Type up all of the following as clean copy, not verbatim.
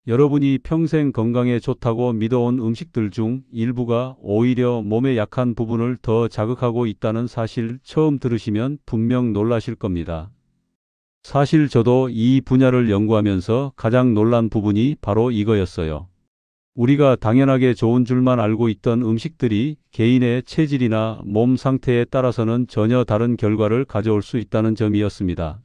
여러분이 평생 건강에 좋다고 믿어온 음식들 중 일부가 오히려 몸에 약한 부분을 더 자극하고 있다는 사실 처음 들으시면 분명 놀라실 겁니다. 사실 저도 이 분야를 연구하면서 가장 놀란 부분이 바로 이거였어요. 우리가 당연하게 좋은 줄만 알고 있던 음식들이 개인의 체질이나 몸 상태에 따라서는 전혀 다른 결과를 가져올 수 있다는 점이었습니다.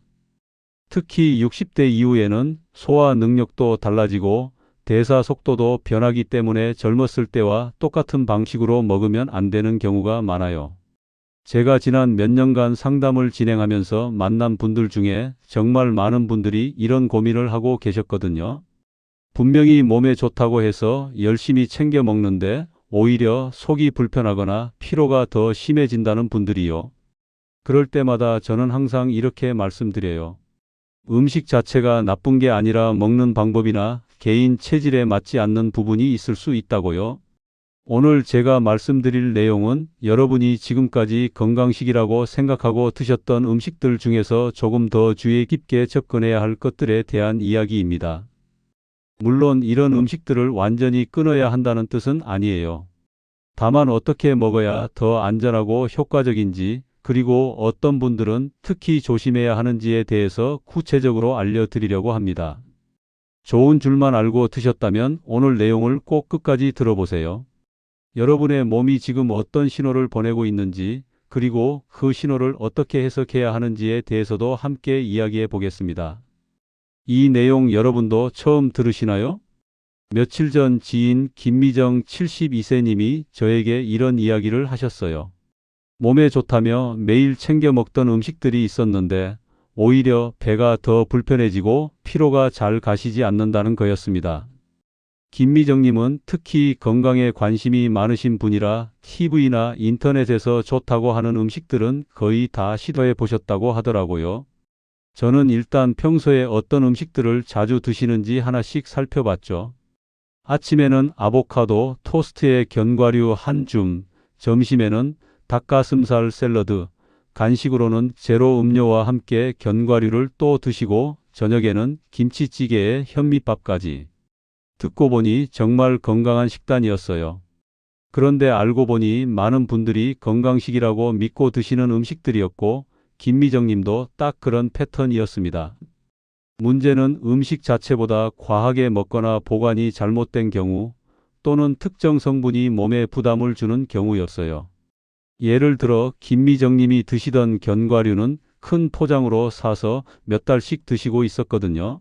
특히 60대 이후에는 소화 능력도 달라지고 대사 속도도 변하기 때문에 젊었을 때와 똑같은 방식으로 먹으면 안 되는 경우가 많아요. 제가 지난 몇 년간 상담을 진행하면서 만난 분들 중에 정말 많은 분들이 이런 고민을 하고 계셨거든요. 분명히 몸에 좋다고 해서 열심히 챙겨 먹는데 오히려 속이 불편하거나 피로가 더 심해진다는 분들이요. 그럴 때마다 저는 항상 이렇게 말씀드려요. 음식 자체가 나쁜 게 아니라 먹는 방법이나 개인 체질에 맞지 않는 부분이 있을 수 있다고요. 오늘 제가 말씀드릴 내용은 여러분이 지금까지 건강식이라고 생각하고 드셨던 음식들 중에서 조금 더 주의 깊게 접근해야 할 것들에 대한 이야기입니다. 물론 이런 음식들을 완전히 끊어야 한다는 뜻은 아니에요. 다만 어떻게 먹어야 더 안전하고 효과적인지, 그리고 어떤 분들은 특히 조심해야 하는지에 대해서 구체적으로 알려드리려고 합니다. 좋은 줄만 알고 드셨다면 오늘 내용을 꼭 끝까지 들어보세요. 여러분의 몸이 지금 어떤 신호를 보내고 있는지, 그리고 그 신호를 어떻게 해석해야 하는지에 대해서도 함께 이야기해 보겠습니다. 이 내용 여러분도 처음 들으시나요? 며칠 전 지인 김미정 72세님이 저에게 이런 이야기를 하셨어요. 몸에 좋다며 매일 챙겨 먹던 음식들이 있었는데 오히려 배가 더 불편해지고 피로가 잘 가시지 않는다는 거였습니다. 김미정님은 특히 건강에 관심이 많으신 분이라 TV나 인터넷에서 좋다고 하는 음식들은 거의 다 시도해 보셨다고 하더라고요. 저는 일단 평소에 어떤 음식들을 자주 드시는지 하나씩 살펴봤죠. 아침에는 아보카도, 토스트에 견과류 한 줌, 점심에는 닭가슴살 샐러드, 간식으로는 제로 음료와 함께 견과류를 또 드시고 저녁에는 김치찌개에 현미밥까지. 듣고 보니 정말 건강한 식단이었어요. 그런데 알고 보니 많은 분들이 건강식이라고 믿고 드시는 음식들이었고 김미정 님도 딱 그런 패턴이었습니다. 문제는 음식 자체보다 과하게 먹거나 보관이 잘못된 경우 또는 특정 성분이 몸에 부담을 주는 경우였어요. 예를 들어 김미정 님이 드시던 견과류는 큰 포장으로 사서 몇 달씩 드시고 있었거든요.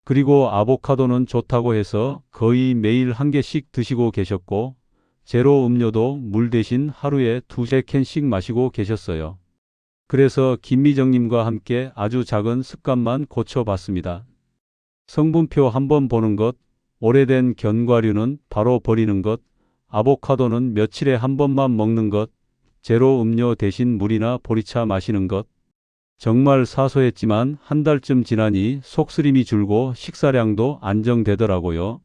그리고 아보카도는 좋다고 해서 거의 매일 한 개씩 드시고 계셨고 제로 음료도 물 대신 하루에 두세 캔씩 마시고 계셨어요. 그래서 김미정님과 함께 아주 작은 습관만 고쳐봤습니다. 성분표 한번 보는 것, 오래된 견과류는 바로 버리는 것, 아보카도는 며칠에 한 번만 먹는 것, 제로 음료 대신 물이나 보리차 마시는 것. 정말 사소했지만 한 달쯤 지나니 속쓰림이 줄고 식사량도 안정되더라고요.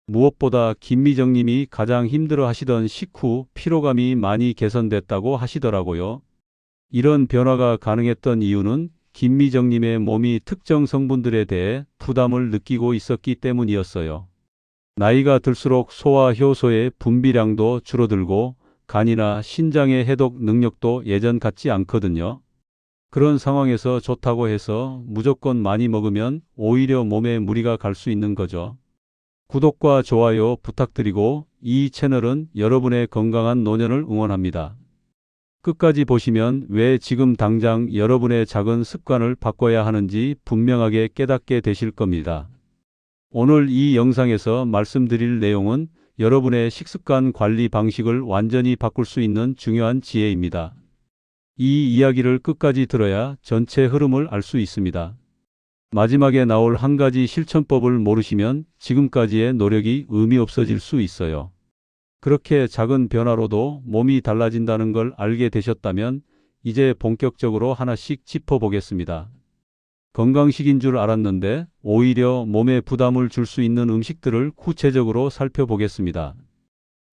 무엇보다 김미정님이 가장 힘들어 하시던 식후 피로감이 많이 개선됐다고 하시더라고요. 이런 변화가 가능했던 이유는 김미정님의 몸이 특정 성분들에 대해 부담을 느끼고 있었기 때문이었어요. 나이가 들수록 소화 효소의 분비량도 줄어들고 간이나 신장의 해독 능력도 예전 같지 않거든요. 그런 상황에서 좋다고 해서 무조건 많이 먹으면 오히려 몸에 무리가 갈 수 있는 거죠. 구독과 좋아요 부탁드리고 이 채널은 여러분의 건강한 노년을 응원합니다. 끝까지 보시면 왜 지금 당장 여러분의 작은 습관을 바꿔야 하는지 분명하게 깨닫게 되실 겁니다. 오늘 이 영상에서 말씀드릴 내용은 여러분의 식습관 관리 방식을 완전히 바꿀 수 있는 중요한 지혜입니다. 이 이야기를 끝까지 들어야 전체 흐름을 알 수 있습니다. 마지막에 나올 한 가지 실천법을 모르시면 지금까지의 노력이 의미 없어질 수 있어요. 그렇게 작은 변화로도 몸이 달라진다는 걸 알게 되셨다면 이제 본격적으로 하나씩 짚어보겠습니다. 건강식인 줄 알았는데 오히려 몸에 부담을 줄 수 있는 음식들을 구체적으로 살펴보겠습니다.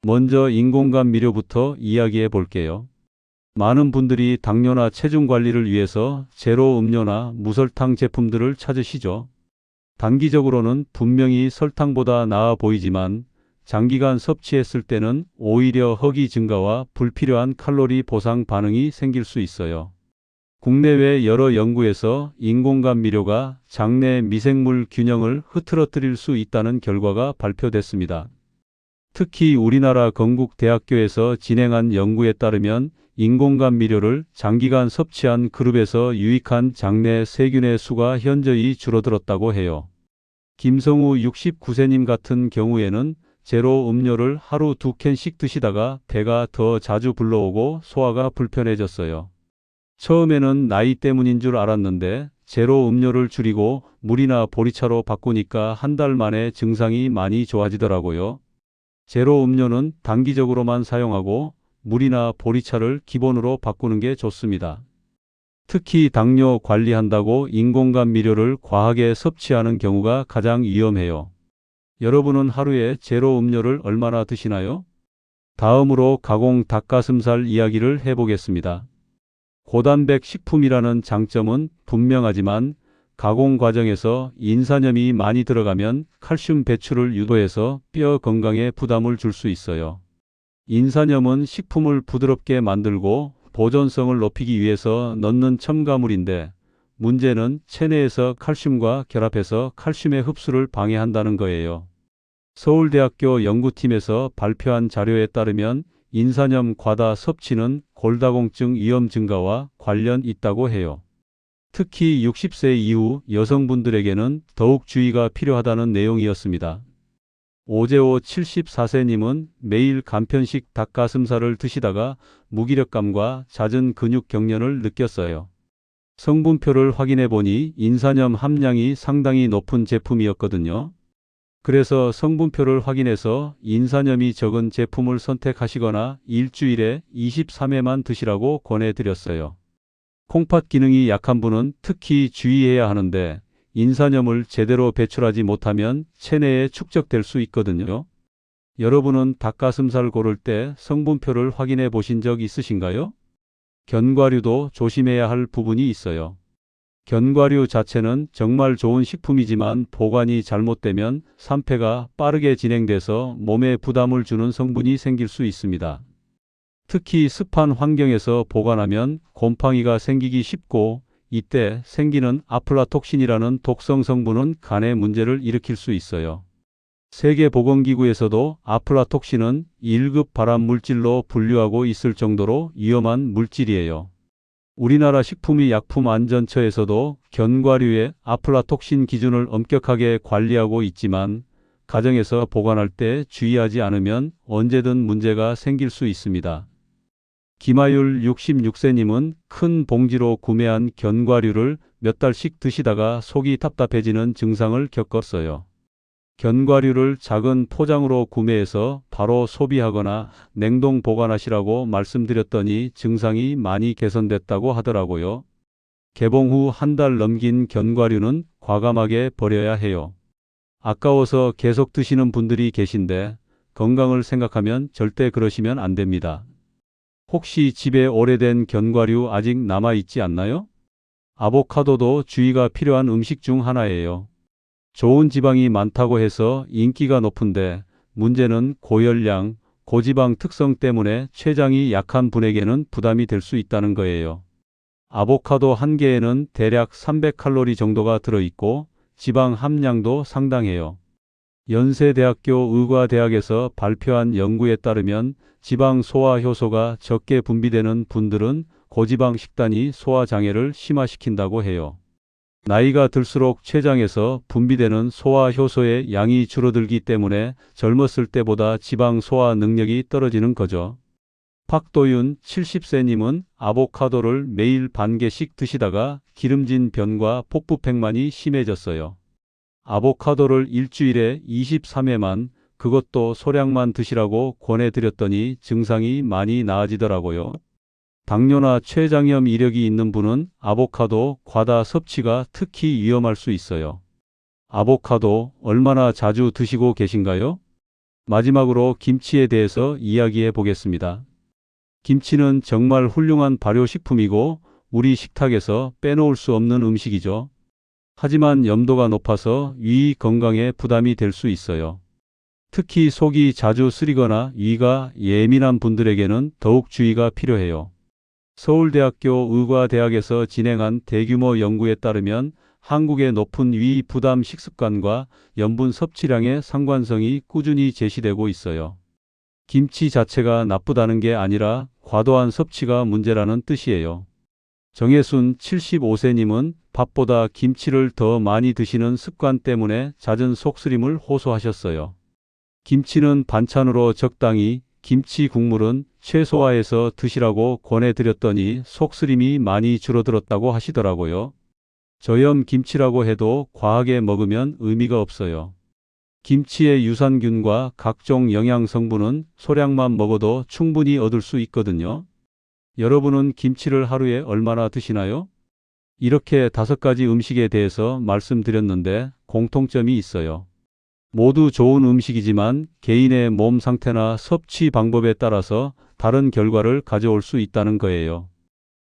먼저 인공감미료부터 이야기해 볼게요. 많은 분들이 당뇨나 체중 관리를 위해서 제로 음료나 무설탕 제품들을 찾으시죠. 단기적으로는 분명히 설탕보다 나아 보이지만 장기간 섭취했을 때는 오히려 허기 증가와 불필요한 칼로리 보상 반응이 생길 수 있어요. 국내외 여러 연구에서 인공감미료가 장내 미생물 균형을 흐트러뜨릴 수 있다는 결과가 발표됐습니다. 특히 우리나라 건국대학교에서 진행한 연구에 따르면 인공감미료를 장기간 섭취한 그룹에서 유익한 장내 세균의 수가 현저히 줄어들었다고 해요. 김성우 69세님 같은 경우에는 제로 음료를 하루 2캔씩 드시다가 배가 더 자주 불러오고 소화가 불편해졌어요. 처음에는 나이 때문인 줄 알았는데 제로 음료를 줄이고 물이나 보리차로 바꾸니까 한 달 만에 증상이 많이 좋아지더라고요. 제로 음료는 단기적으로만 사용하고 물이나 보리차를 기본으로 바꾸는 게 좋습니다. 특히 당뇨 관리한다고 인공감미료를 과하게 섭취하는 경우가 가장 위험해요. 여러분은 하루에 제로 음료를 얼마나 드시나요? 다음으로 가공 닭가슴살 이야기를 해보겠습니다. 고단백 식품이라는 장점은 분명하지만 가공 과정에서 인산염이 많이 들어가면 칼슘 배출을 유도해서 뼈 건강에 부담을 줄 수 있어요. 인산염은 식품을 부드럽게 만들고 보존성을 높이기 위해서 넣는 첨가물인데 문제는 체내에서 칼슘과 결합해서 칼슘의 흡수를 방해한다는 거예요. 서울대학교 연구팀에서 발표한 자료에 따르면 인산염 과다 섭취는 골다공증 위험 증가와 관련 있다고 해요. 특히 60세 이후 여성분들에게는 더욱 주의가 필요하다는 내용이었습니다. 오재호 74세님은 매일 간편식 닭가슴살을 드시다가 무기력감과 잦은 근육 경련을 느꼈어요. 성분표를 확인해 보니 인산염 함량이 상당히 높은 제품이었거든요. 그래서 성분표를 확인해서 인산염이 적은 제품을 선택하시거나 일주일에 23회만 드시라고 권해드렸어요. 콩팥 기능이 약한 분은 특히 주의해야 하는데 인산염을 제대로 배출하지 못하면 체내에 축적될 수 있거든요. 여러분은 닭가슴살 고를 때 성분표를 확인해 보신 적 있으신가요? 견과류도 조심해야 할 부분이 있어요. 견과류 자체는 정말 좋은 식품이지만 보관이 잘못되면 산패가 빠르게 진행돼서 몸에 부담을 주는 성분이 생길 수 있습니다. 특히 습한 환경에서 보관하면 곰팡이가 생기기 쉽고 이때 생기는 아플라톡신이라는 독성 성분은 간에 문제를 일으킬 수 있어요. 세계보건기구에서도 아플라톡신은 1급 발암물질로 분류하고 있을 정도로 위험한 물질이에요. 우리나라 식품의약품안전처에서도 견과류의 아플라톡신 기준을 엄격하게 관리하고 있지만 가정에서 보관할 때 주의하지 않으면 언제든 문제가 생길 수 있습니다. 김하율 66세님은 큰 봉지로 구매한 견과류를 몇 달씩 드시다가 속이 답답해지는 증상을 겪었어요. 견과류를 작은 포장으로 구매해서 바로 소비하거나 냉동 보관하시라고 말씀드렸더니 증상이 많이 개선됐다고 하더라고요. 개봉 후 한 달 넘긴 견과류는 과감하게 버려야 해요. 아까워서 계속 드시는 분들이 계신데 건강을 생각하면 절대 그러시면 안 됩니다. 혹시 집에 오래된 견과류 아직 남아있지 않나요? 아보카도도 주의가 필요한 음식 중 하나예요. 좋은 지방이 많다고 해서 인기가 높은데 문제는 고열량, 고지방 특성 때문에 췌장이 약한 분에게는 부담이 될 수 있다는 거예요. 아보카도 한 개에는 대략 300칼로리 정도가 들어있고 지방 함량도 상당해요. 연세대학교 의과대학에서 발표한 연구에 따르면 지방 소화 효소가 적게 분비되는 분들은 고지방 식단이 소화 장애를 심화시킨다고 해요. 나이가 들수록 췌장에서 분비되는 소화 효소의 양이 줄어들기 때문에 젊었을 때보다 지방 소화 능력이 떨어지는 거죠. 박도윤 70세님은 아보카도를 매일 반 개씩 드시다가 기름진 변과 복부팽만이 심해졌어요. 아보카도를 일주일에 23회만, 그것도 소량만 드시라고 권해드렸더니 증상이 많이 나아지더라고요. 당뇨나 췌장염 이력이 있는 분은 아보카도 과다 섭취가 특히 위험할 수 있어요. 아보카도 얼마나 자주 드시고 계신가요? 마지막으로 김치에 대해서 이야기해 보겠습니다. 김치는 정말 훌륭한 발효식품이고 우리 식탁에서 빼놓을 수 없는 음식이죠. 하지만 염도가 높아서 위 건강에 부담이 될 수 있어요. 특히 속이 자주 쓰리거나 위가 예민한 분들에게는 더욱 주의가 필요해요. 서울대학교 의과대학에서 진행한 대규모 연구에 따르면 한국의 높은 위 부담 식습관과 염분 섭취량의 상관성이 꾸준히 제시되고 있어요. 김치 자체가 나쁘다는 게 아니라 과도한 섭취가 문제라는 뜻이에요. 정혜순 75세님은 밥보다 김치를 더 많이 드시는 습관 때문에 잦은 속쓰림을 호소하셨어요. 김치는 반찬으로 적당히, 김치 국물은 최소화해서 드시라고 권해드렸더니 속쓰림이 많이 줄어들었다고 하시더라고요. 저염 김치라고 해도 과하게 먹으면 의미가 없어요. 김치의 유산균과 각종 영양 성분은 소량만 먹어도 충분히 얻을 수 있거든요. 여러분은 김치를 하루에 얼마나 드시나요? 이렇게 5가지 음식에 대해서 말씀드렸는데 공통점이 있어요. 모두 좋은 음식이지만 개인의 몸 상태나 섭취 방법에 따라서 다른 결과를 가져올 수 있다는 거예요.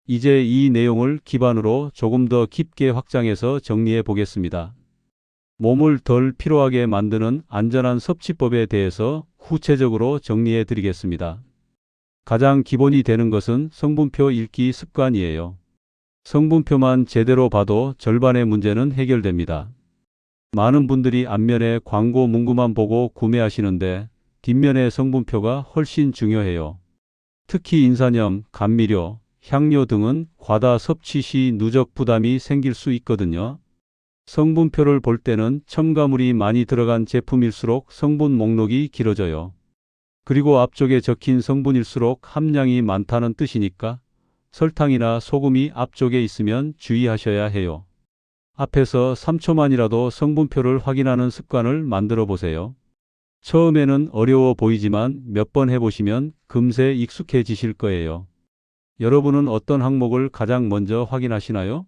이제 이 내용을 기반으로 조금 더 깊게 확장해서 정리해 보겠습니다. 몸을 덜 피로하게 만드는 안전한 섭취법에 대해서 구체적으로 정리해 드리겠습니다. 가장 기본이 되는 것은 성분표 읽기 습관이에요. 성분표만 제대로 봐도 절반의 문제는 해결됩니다. 많은 분들이 앞면에 광고 문구만 보고 구매하시는데 뒷면의 성분표가 훨씬 중요해요. 특히 인산염, 감미료, 향료 등은 과다 섭취 시 누적 부담이 생길 수 있거든요. 성분표를 볼 때는 첨가물이 많이 들어간 제품일수록 성분 목록이 길어져요. 그리고 앞쪽에 적힌 성분일수록 함량이 많다는 뜻이니까 설탕이나 소금이 앞쪽에 있으면 주의하셔야 해요. 앞에서 3초만이라도 성분표를 확인하는 습관을 만들어 보세요. 처음에는 어려워 보이지만 몇 번 해보시면 금세 익숙해지실 거예요. 여러분은 어떤 항목을 가장 먼저 확인하시나요?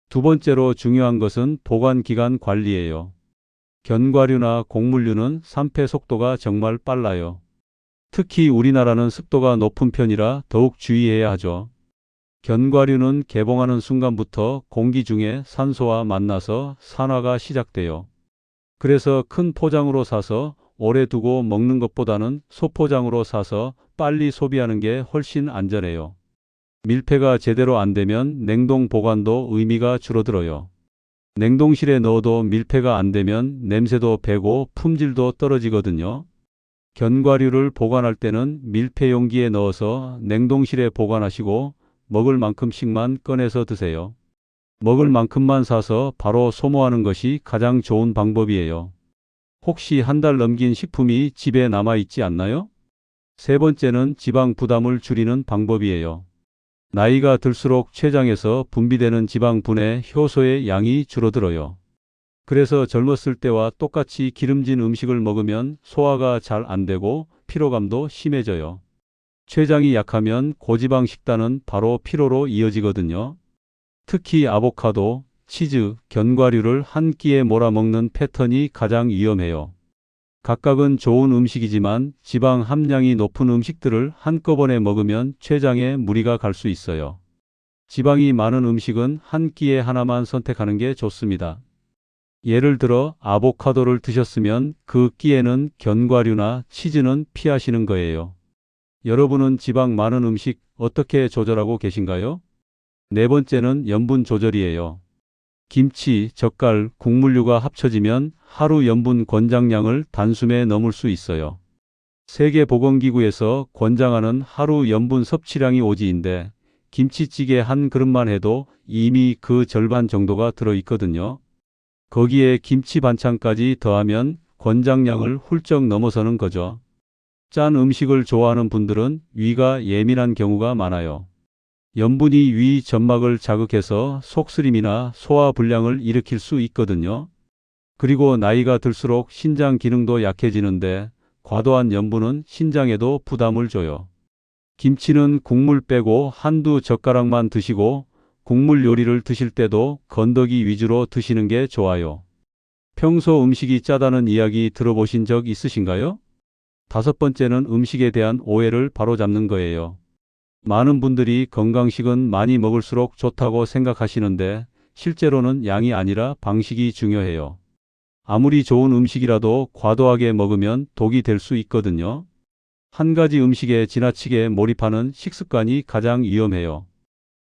두 번째로 중요한 것은 보관기간 관리예요. 견과류나 곡물류는 산패 속도가 정말 빨라요. 특히 우리나라는 습도가 높은 편이라 더욱 주의해야 하죠. 견과류는 개봉하는 순간부터 공기 중에 산소와 만나서 산화가 시작돼요. 그래서 큰 포장으로 사서 오래 두고 먹는 것보다는 소포장으로 사서 빨리 소비하는 게 훨씬 안전해요. 밀폐가 제대로 안 되면 냉동 보관도 의미가 줄어들어요. 냉동실에 넣어도 밀폐가 안 되면 냄새도 배고 품질도 떨어지거든요. 견과류를 보관할 때는 밀폐 용기에 넣어서 냉동실에 보관하시고 먹을 만큼씩만 꺼내서 드세요. 먹을 만큼만 사서 바로 소모하는 것이 가장 좋은 방법이에요. 혹시 한 달 넘긴 식품이 집에 남아있지 않나요? 세 번째는 지방 부담을 줄이는 방법이에요. 나이가 들수록 췌장에서 분비되는 지방분해 효소의 양이 줄어들어요. 그래서 젊었을 때와 똑같이 기름진 음식을 먹으면 소화가 잘 안 되고 피로감도 심해져요. 췌장이 약하면 고지방 식단은 바로 피로로 이어지거든요. 특히 아보카도, 치즈, 견과류를 한 끼에 몰아먹는 패턴이 가장 위험해요. 각각은 좋은 음식이지만 지방 함량이 높은 음식들을 한꺼번에 먹으면 췌장에 무리가 갈 수 있어요. 지방이 많은 음식은 한 끼에 하나만 선택하는 게 좋습니다. 예를 들어 아보카도를 드셨으면 그 끼에는 견과류나 치즈는 피하시는 거예요. 여러분은 지방 많은 음식 어떻게 조절하고 계신가요? 네 번째는 염분 조절이에요. 김치, 젓갈, 곡물류가 합쳐지면 하루 염분 권장량을 단숨에 넘을 수 있어요. 세계보건기구에서 권장하는 하루 염분 섭취량이 5지인데 김치찌개 한 그릇만 해도 이미 그 절반 정도가 들어있거든요. 거기에 김치 반찬까지 더하면 권장량을 훌쩍 넘어서는 거죠. 짠 음식을 좋아하는 분들은 위가 예민한 경우가 많아요. 염분이 위 점막을 자극해서 속쓰림이나 소화불량을 일으킬 수 있거든요. 그리고 나이가 들수록 신장 기능도 약해지는데 과도한 염분은 신장에도 부담을 줘요. 김치는 국물 빼고 한두 젓가락만 드시고 국물 요리를 드실 때도 건더기 위주로 드시는 게 좋아요. 평소 음식이 짜다는 이야기 들어보신 적 있으신가요? 다섯 번째는 음식에 대한 오해를 바로잡는 거예요. 많은 분들이 건강식은 많이 먹을수록 좋다고 생각하시는데 실제로는 양이 아니라 방식이 중요해요. 아무리 좋은 음식이라도 과도하게 먹으면 독이 될 수 있거든요. 한 가지 음식에 지나치게 몰입하는 식습관이 가장 위험해요.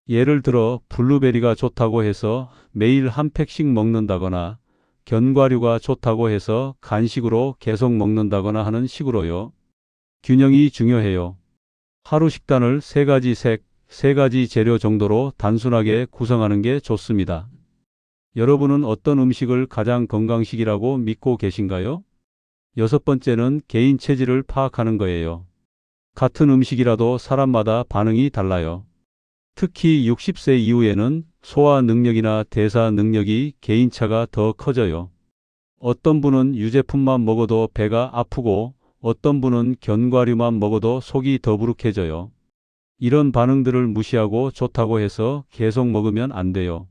예를 들어 블루베리가 좋다고 해서 매일 한 팩씩 먹는다거나 견과류가 좋다고 해서 간식으로 계속 먹는다거나 하는 식으로요. 균형이 중요해요. 하루 식단을 세 가지 색, 세 가지 재료 정도로 단순하게 구성하는 게 좋습니다. 여러분은 어떤 음식을 가장 건강식이라고 믿고 계신가요? 여섯 번째는 개인 체질을 파악하는 거예요. 같은 음식이라도 사람마다 반응이 달라요. 특히 60세 이후에는 소화 능력이나 대사 능력이 개인차가 더 커져요. 어떤 분은 유제품만 먹어도 배가 아프고 어떤 분은 견과류만 먹어도 속이 더부룩해져요. 이런 반응들을 무시하고 좋다고 해서 계속 먹으면 안 돼요.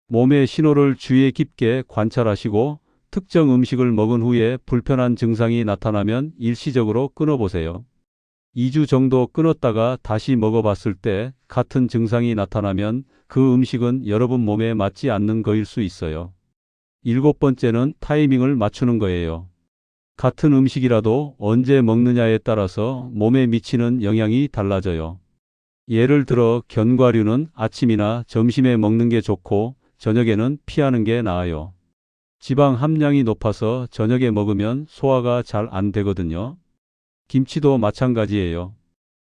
몸의 신호를 주의 깊게 관찰하시고 특정 음식을 먹은 후에 불편한 증상이 나타나면 일시적으로 끊어보세요. 2주 정도 끊었다가 다시 먹어봤을 때 같은 증상이 나타나면 그 음식은 여러분 몸에 맞지 않는 거일 수 있어요. 일곱 번째는 타이밍을 맞추는 거예요. 같은 음식이라도 언제 먹느냐에 따라서 몸에 미치는 영향이 달라져요. 예를 들어 견과류는 아침이나 점심에 먹는 게 좋고 저녁에는 피하는 게 나아요. 지방 함량이 높아서 저녁에 먹으면 소화가 잘 안 되거든요. 김치도 마찬가지예요.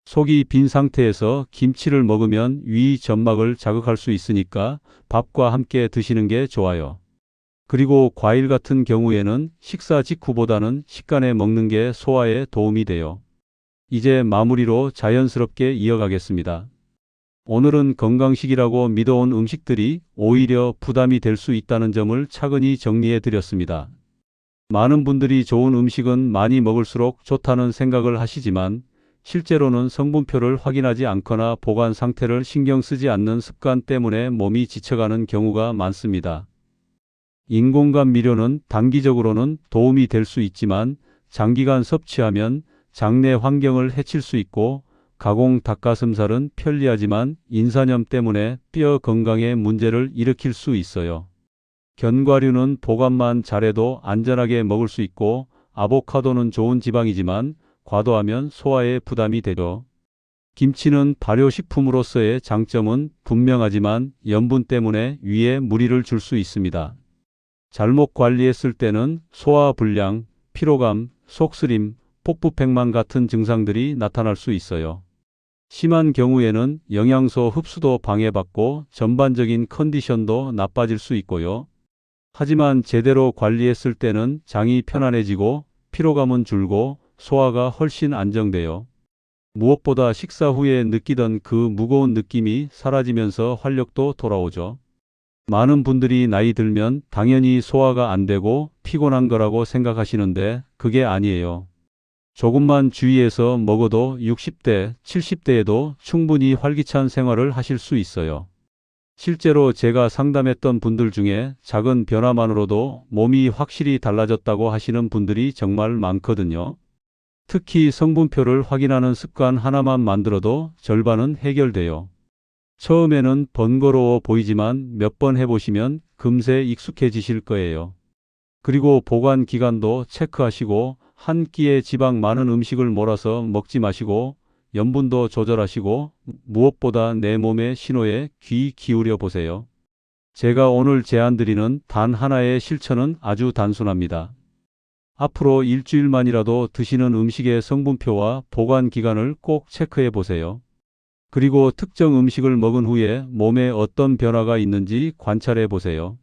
속이 빈 상태에서 김치를 먹으면 위 점막을 자극할 수 있으니까 밥과 함께 드시는 게 좋아요. 그리고 과일 같은 경우에는 식사 직후보다는 식간에 먹는 게 소화에 도움이 돼요. 이제 마무리로 자연스럽게 이어가겠습니다. 오늘은 건강식이라고 믿어온 음식들이 오히려 부담이 될 수 있다는 점을 차근히 정리해 드렸습니다. 많은 분들이 좋은 음식은 많이 먹을수록 좋다는 생각을 하시지만 실제로는 성분표를 확인하지 않거나 보관 상태를 신경 쓰지 않는 습관 때문에 몸이 지쳐가는 경우가 많습니다. 인공감미료는 단기적으로는 도움이 될 수 있지만 장기간 섭취하면 장내 환경을 해칠 수 있고 가공 닭가슴살은 편리하지만 인산염 때문에 뼈 건강에 문제를 일으킬 수 있어요. 견과류는 보관만 잘해도 안전하게 먹을 수 있고 아보카도는 좋은 지방이지만 과도하면 소화에 부담이 되죠. 김치는 발효식품으로서의 장점은 분명하지만 염분 때문에 위에 무리를 줄 수 있습니다. 잘못 관리했을 때는 소화불량, 피로감, 속쓰림, 복부팽만 같은 증상들이 나타날 수 있어요. 심한 경우에는 영양소 흡수도 방해받고 전반적인 컨디션도 나빠질 수 있고요. 하지만 제대로 관리했을 때는 장이 편안해지고 피로감은 줄고 소화가 훨씬 안정돼요. 무엇보다 식사 후에 느끼던 그 무거운 느낌이 사라지면서 활력도 돌아오죠. 많은 분들이 나이 들면 당연히 소화가 안 되고 피곤한 거라고 생각하시는데 그게 아니에요. 조금만 주의해서 먹어도 60대, 70대에도 충분히 활기찬 생활을 하실 수 있어요. 실제로 제가 상담했던 분들 중에 작은 변화만으로도 몸이 확실히 달라졌다고 하시는 분들이 정말 많거든요. 특히 성분표를 확인하는 습관 하나만 만들어도 절반은 해결돼요. 처음에는 번거로워 보이지만 몇 번 해보시면 금세 익숙해지실 거예요. 그리고 보관 기간도 체크하시고 한 끼에 지방 많은 음식을 몰아서 먹지 마시고 염분도 조절하시고 무엇보다 내 몸의 신호에 귀 기울여 보세요. 제가 오늘 제안드리는 단 하나의 실천은 아주 단순합니다. 앞으로 일주일만이라도 드시는 음식의 성분표와 보관 기간을 꼭 체크해 보세요. 그리고 특정 음식을 먹은 후에 몸에 어떤 변화가 있는지 관찰해 보세요.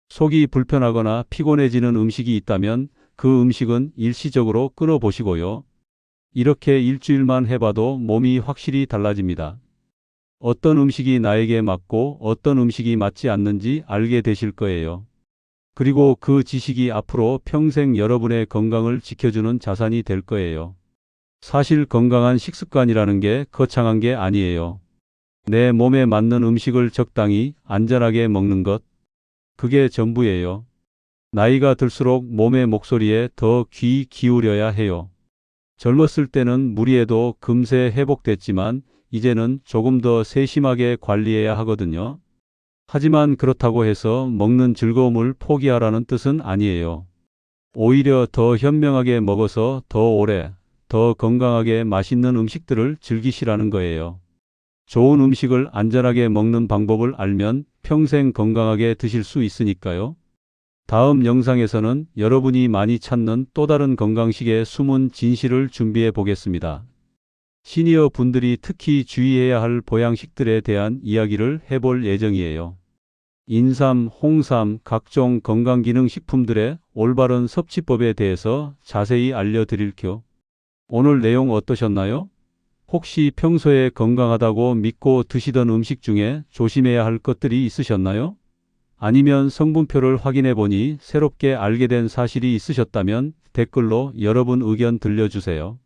속이 불편하거나 피곤해지는 음식이 있다면 그 음식은 일시적으로 끊어 보시고요. 이렇게 일주일만 해봐도 몸이 확실히 달라집니다. 어떤 음식이 나에게 맞고 어떤 음식이 맞지 않는지 알게 되실 거예요. 그리고 그 지식이 앞으로 평생 여러분의 건강을 지켜주는 자산이 될 거예요. 사실 건강한 식습관이라는 게 거창한 게 아니에요. 내 몸에 맞는 음식을 적당히 안전하게 먹는 것, 그게 전부예요. 나이가 들수록 몸의 목소리에 더 귀 기울여야 해요. 젊었을 때는 무리해도 금세 회복됐지만 이제는 조금 더 세심하게 관리해야 하거든요. 하지만 그렇다고 해서 먹는 즐거움을 포기하라는 뜻은 아니에요. 오히려 더 현명하게 먹어서 더 오래, 더 건강하게 맛있는 음식들을 즐기시라는 거예요. 좋은 음식을 안전하게 먹는 방법을 알면 평생 건강하게 드실 수 있으니까요. 다음 영상에서는 여러분이 많이 찾는 또 다른 건강식의 숨은 진실을 준비해 보겠습니다. 시니어 분들이 특히 주의해야 할 보양식들에 대한 이야기를 해볼 예정이에요. 인삼, 홍삼, 각종 건강기능식품들의 올바른 섭취법에 대해서 자세히 알려드릴게요. 오늘 내용 어떠셨나요? 혹시 평소에 건강하다고 믿고 드시던 음식 중에 조심해야 할 것들이 있으셨나요? 아니면 성분표를 확인해 보니 새롭게 알게 된 사실이 있으셨다면 댓글로 여러분 의견 들려주세요.